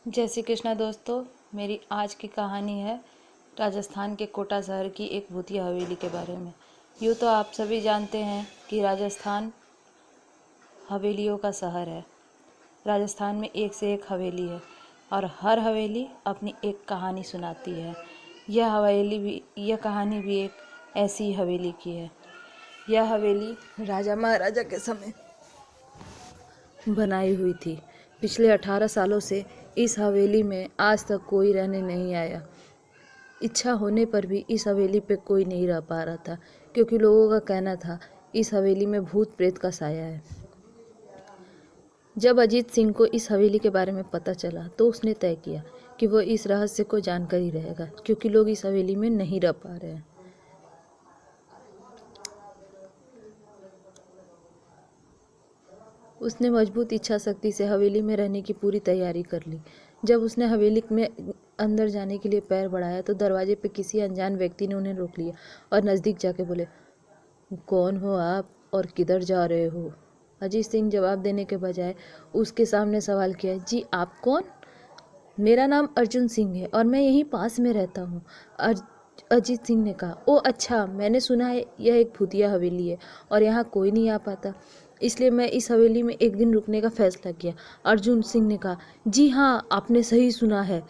जय श्री कृष्णा दोस्तों। मेरी आज की कहानी है राजस्थान के कोटा शहर की एक भूतिया हवेली के बारे में। यूँ तो आप सभी जानते हैं कि राजस्थान हवेलियों का शहर है। राजस्थान में एक से एक हवेली है और हर हवेली अपनी एक कहानी सुनाती है। यह कहानी भी एक ऐसी हवेली की है। यह हवेली राजा महाराजा के समय बनाई हुई थी। पिछले 18 सालों से इस हवेली में आज तक कोई रहने नहीं आया। इच्छा होने पर भी इस हवेली पे कोई नहीं रह पा रहा था, क्योंकि लोगों का कहना था इस हवेली में भूत प्रेत का साया है। जब अजीत सिंह को इस हवेली के बारे में पता चला तो उसने तय किया कि वो इस रहस्य को जानकर ही रहेगा, क्योंकि लोग इस हवेली में नहीं रह पा रहे हैं। उसने मजबूत इच्छा शक्ति से हवेली में रहने की पूरी तैयारी कर ली। जब उसने हवेली में अंदर जाने के लिए पैर बढ़ाया तो दरवाजे पे किसी अनजान व्यक्ति ने उन्हें रोक लिया और नज़दीक जाके बोले, कौन हो आप और किधर जा रहे हो? अजीत सिंह जवाब देने के बजाय उसके सामने सवाल किया, जी आप कौन? मेरा नाम अर्जुन सिंह है और मैं यहीं पास में रहता हूँ। अजीत सिंह ने कहा, ओ अच्छा, मैंने सुना है यह एक भूतिया हवेली है और यहाँ कोई नहीं आ पाता, इसलिए मैं इस हवेली में एक दिन रुकने का फैसला किया। अर्जुन सिंह ने कहा, जी हाँ, आपने सही सुना है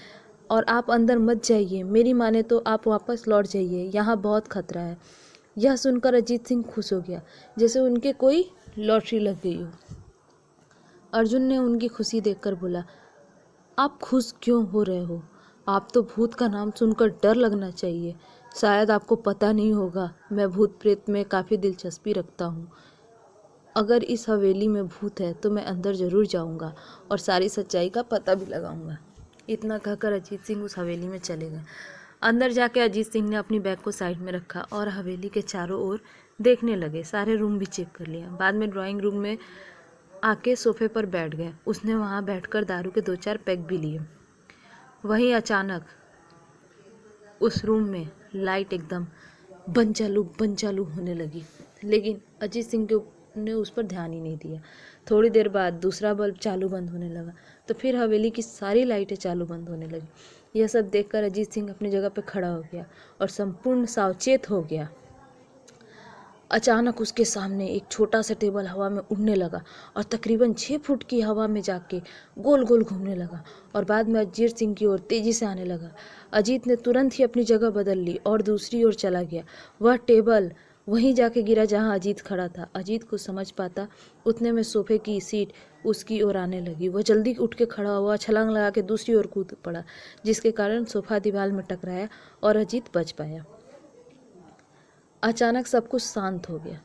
और आप अंदर मत जाइए। मेरी माने तो आप वापस लौट जाइए, यहाँ बहुत खतरा है। यह सुनकर अजीत सिंह खुश हो गया, जैसे उनके कोई लॉटरी लग गई हो। अर्जुन ने उनकी खुशी देखकर बोला, आप खुश क्यों हो रहे हो? आप तो भूत का नाम सुनकर डर लगना चाहिए। शायद आपको पता नहीं होगा, मैं भूत प्रेत में काफ़ी दिलचस्पी रखता हूँ। अगर इस हवेली में भूत है तो मैं अंदर ज़रूर जाऊँगा और सारी सच्चाई का पता भी लगाऊंगा। इतना कहकर अजीत सिंह उस हवेली में चले गए। अंदर जाके अजीत सिंह ने अपनी बैग को साइड में रखा और हवेली के चारों ओर देखने लगे। सारे रूम भी चेक कर लिया। बाद में ड्राइंग रूम में आके सोफे पर बैठ गए। उसने वहाँ बैठकर दारू के 2-4 पैक भी लिए। वहीं अचानक उस रूम में लाइट एकदम बंद चालू होने लगी, लेकिन अजीत सिंह ने उस पर ध्यान ही नहीं दिया। थोड़ी देर बाद दूसरा बल्ब चालू बंद होने लगा, तो फिर हवेली की सारी लाइटें चालू बंद होने लगी। यह सब देखकर अजीत सिंह अपनी जगह पर खड़ा हो गया और संपूर्ण सावचेत हो गया। अचानक उसके सामने एक छोटा सा टेबल हवा में उड़ने लगा और तकरीबन 6 फुट की हवा में जाके गोल गोल घूमने लगा और बाद में अजीत सिंह की ओर तेजी से आने लगा। अजीत ने तुरंत ही अपनी जगह बदल ली और दूसरी ओर चला गया। वह टेबल वहीं जाके गिरा जहां अजीत खड़ा था। अजीत को समझ पाता उतने में सोफे की सीट उसकी ओर आने लगी। वह जल्दी उठ के खड़ा हुआ, छलांग लगा के दूसरी ओर कूद पड़ा, जिसके कारण सोफा दीवार में टकराया और अजीत बच पाया। अचानक सब कुछ शांत हो गया।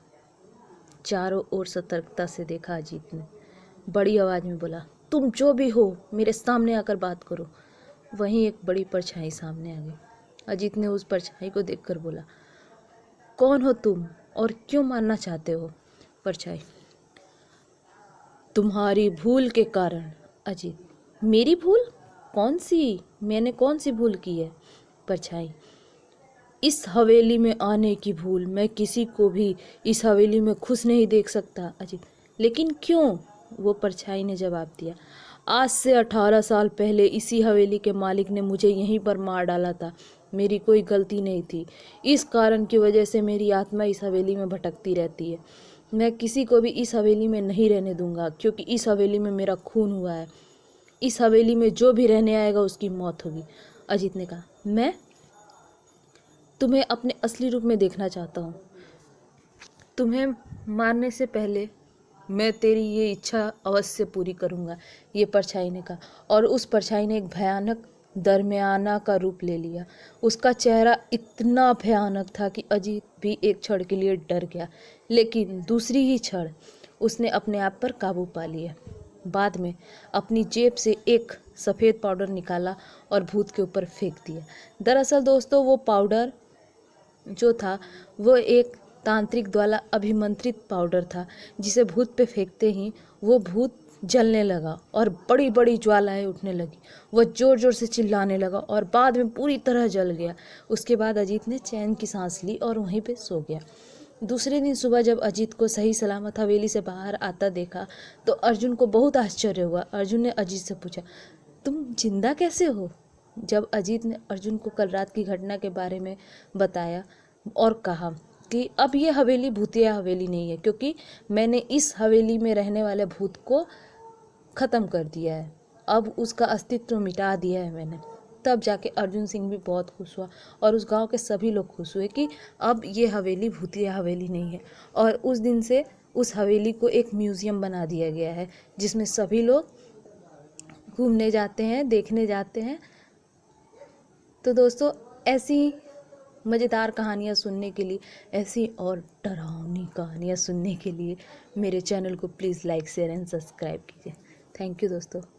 चारों ओर सतर्कता से देखा अजीत ने। बड़ी आवाज में बोला, तुम जो भी हो मेरे सामने आकर बात करो। वहीं एक बड़ी परछाई सामने आ गई। अजीत ने उस परछाई को देखकर बोला, कौन हो तुम और क्यों मारना चाहते हो? परछाई, तुम्हारी भूल के कारण। अजीत, मेरी भूल? कौन सी? मैंने कौन सी भूल की है? परछाई, इस हवेली में आने की भूल। मैं किसी को भी इस हवेली में खुश नहीं देख सकता। अजीत, लेकिन क्यों? वो परछाई ने जवाब दिया, आज से 18 साल पहले इसी हवेली के मालिक ने मुझे यहीं पर मार डाला था। मेरी कोई गलती नहीं थी। इस कारण की वजह से मेरी आत्मा इस हवेली में भटकती रहती है। मैं किसी को भी इस हवेली में नहीं रहने दूंगा, क्योंकि इस हवेली में मेरा खून हुआ है। इस हवेली में जो भी रहने आएगा उसकी मौत होगी। अजीत ने कहा, मैं तुम्हें अपने असली रूप में देखना चाहता हूँ। तुम्हें मारने से पहले मैं तेरी ये इच्छा अवश्य पूरी करूँगा, ये परछाई ने कहा। और उस परछाई ने एक भयानक दरमियाना का रूप ले लिया। उसका चेहरा इतना भयानक था कि अजीत भी एक क्षण के लिए डर गया, लेकिन दूसरी ही क्षण उसने अपने आप पर काबू पा लिया। बाद में अपनी जेब से एक सफ़ेद पाउडर निकाला और भूत के ऊपर फेंक दिया। दरअसल दोस्तों, वो पाउडर जो था वो एक तांत्रिक द्वारा अभिमंत्रित पाउडर था, जिसे भूत पे फेंकते ही वो भूत जलने लगा और बड़ी बड़ी ज्वालाएं उठने लगी। वह जोर जोर से चिल्लाने लगा और बाद में पूरी तरह जल गया। उसके बाद अजीत ने चैन की सांस ली और वहीं पे सो गया। दूसरे दिन सुबह जब अजीत को सही सलामत हवेली से बाहर आता देखा तो अर्जुन को बहुत आश्चर्य हुआ। अर्जुन ने अजीत से पूछा, तुम जिंदा कैसे हो? जब अजीत ने अर्जुन को कल रात की घटना के बारे में बताया और कहा कि अब ये हवेली भूतिया हवेली नहीं है, क्योंकि मैंने इस हवेली में रहने वाले भूत को ख़त्म कर दिया है, अब उसका अस्तित्व मिटा दिया है मैंने। तब जाके अर्जुन सिंह भी बहुत खुश हुआ और उस गांव के सभी लोग खुश हुए कि अब ये हवेली भूतिया हवेली नहीं है। और उस दिन से उस हवेली को एक म्यूज़ियम बना दिया गया है, जिसमें सभी लोग घूमने जाते हैं, देखने जाते हैं। तो दोस्तों, ऐसी मज़ेदार कहानियाँ सुनने के लिए, ऐसी और डरावनी कहानियाँ सुनने के लिए मेरे चैनल को please like, share and subscribe कीजिए। थैंक यू दोस्तों।